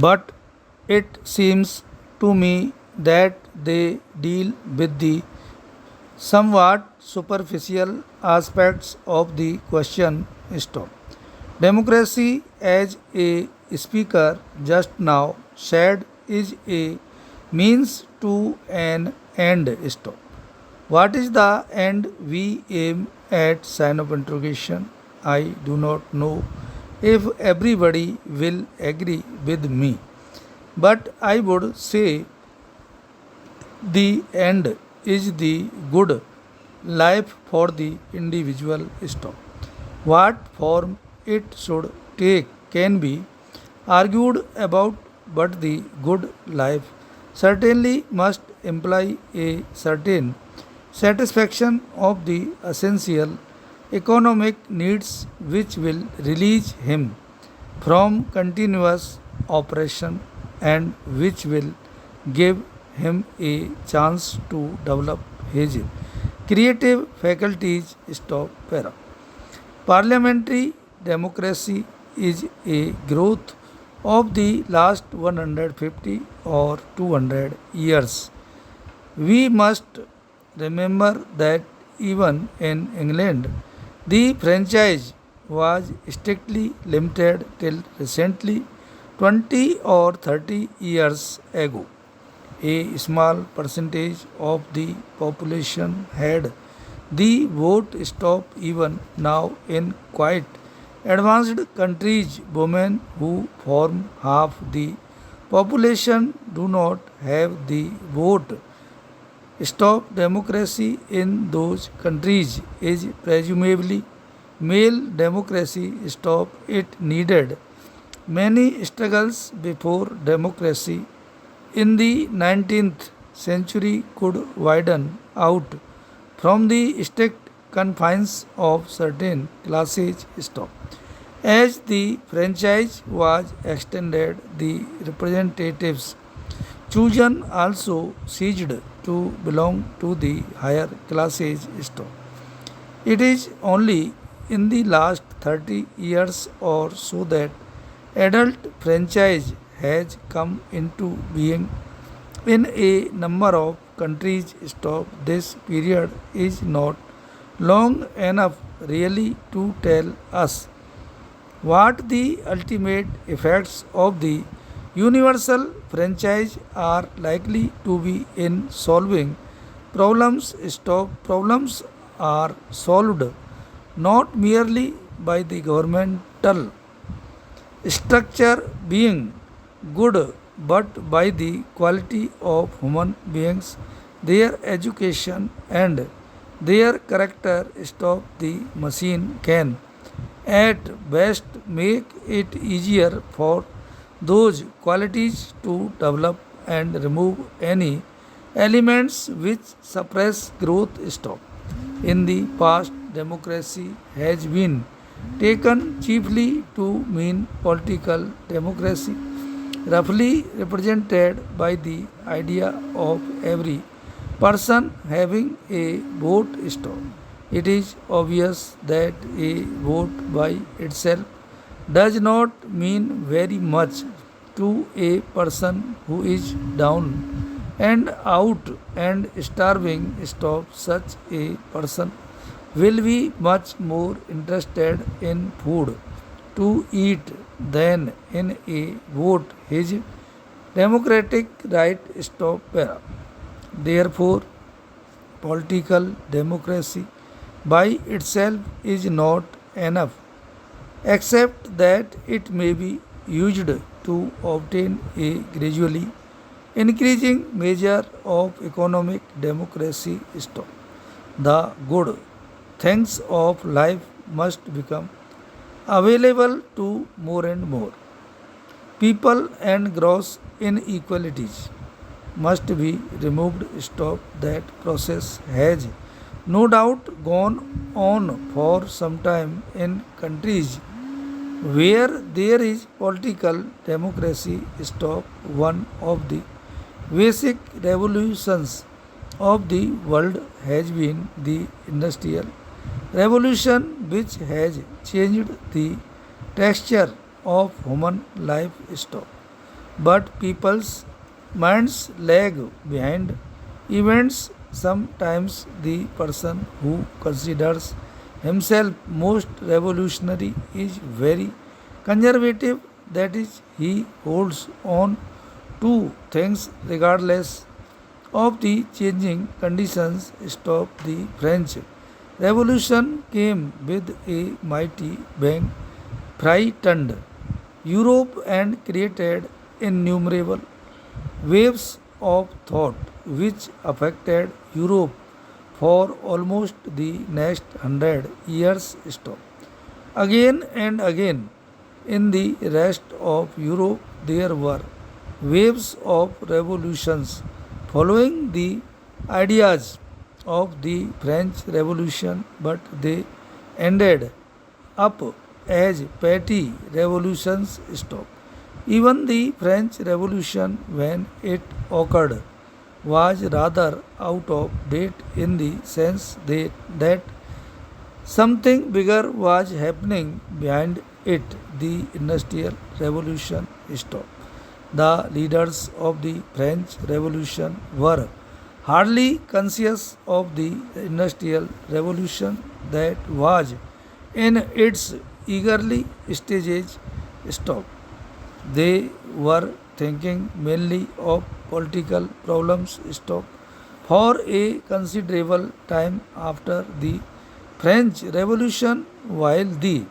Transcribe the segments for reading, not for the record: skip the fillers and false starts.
But it seems to me that they deal with the somewhat superficial aspects of the question. Stop. Democracy, as a speaker just now said, is a means to an end. Stop. What is the end we aim at? Sign of interrogation. I do not know if everybody will agree with me, but I would say the end is the good life for the individual. Stop. What form it should take can be argued about, but the good life certainly must imply a certain satisfaction of the essential economic needs which will release him from continuous oppression and which will give him a chance to develop his creative faculties. Stop para. Parliamentary democracy is a growth of the last 150 or 200 years. We must remember that even in England, the franchise was strictly limited till recently, 20 or 30 years ago. A small percentage of the population had the vote. Stop. Even now in quite advanced countries, women who form half the population do not have the vote. Stop. Democracy in those countries is presumably male democracy. Stop. It needed many struggles before democracy in the 19th century could widen out from the strict confines of certain classes. Stop. As the franchise was extended, the representatives chosen also ceased to belong to the higher classes. Stop. It is only in the last 30 years or so that adult franchise has come into being in a number of countries. Stop. This period is not long enough really to tell us what the ultimate effects of the universal franchise are likely to be in solving problems. Stop. Problems are solved not merely by the governmental structure being good, but by the quality of human beings, their education, and their character. Stop. The machine can at best make it easier for those qualities to develop and remove any elements which suppress growth. Stop. In the past, democracy has been taken chiefly to mean political democracy, roughly represented by the idea of every person having a vote. Stop. It is obvious that a vote by itself does not mean very much to a person who is down and out and starving. Stop. Such a person will be much more interested in food to eat than in a vote. His democratic right. Stop. Para. Therefore, political democracy by itself is not enough, except that it may be used to obtain a gradually increasing measure of economic democracy. Stop. The good things of life must become available to more and more people, and gross inequalities must be removed. Stop. That process has no doubt gone on for some time in countries where there is political democracy. Stop. One of the basic revolutions of the world has been the Industrial Revolution, which has changed the texture of human life. Stop. but people's minds lag behind events. Sometimes the person who considers himself most revolutionary is very conservative, that is, he holds on to things regardless of the changing conditions. Stop. The French Revolution came with a mighty bang, frightened Europe and created innumerable waves of thought which affected Europe for almost the next 100 years. Stop. Again and again in the rest of Europe there were waves of revolutions following the ideas of the French Revolution, but they ended up as petty revolutions. Stop. Even the French Revolution, when it occurred, was rather out of date in the sense that something bigger was happening behind it. The Industrial Revolution. Stop. The leaders of the French Revolution were hardly conscious of the Industrial Revolution that was in its early stages. Stop. They were thinking mainly of political problems. Stop. For a considerable time after the French Revolution, while the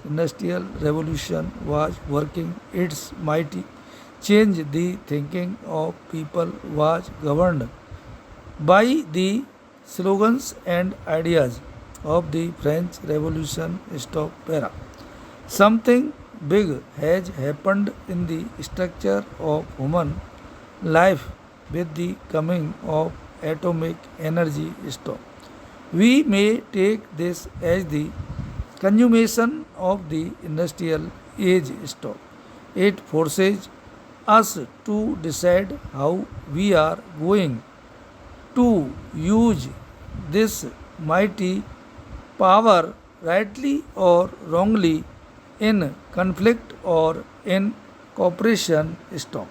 Industrial Revolution was working its mighty change, the thinking of people was governed by the slogans and ideas of the French Revolution. Stop. Para. Something big has happened in the structure of human life with the coming of atomic energy. Stop. We may take this as the consummation of the industrial age. Stop. It forces us to decide how we are going to use this mighty power, rightly or wrongly, in conflict or in cooperation. Stop.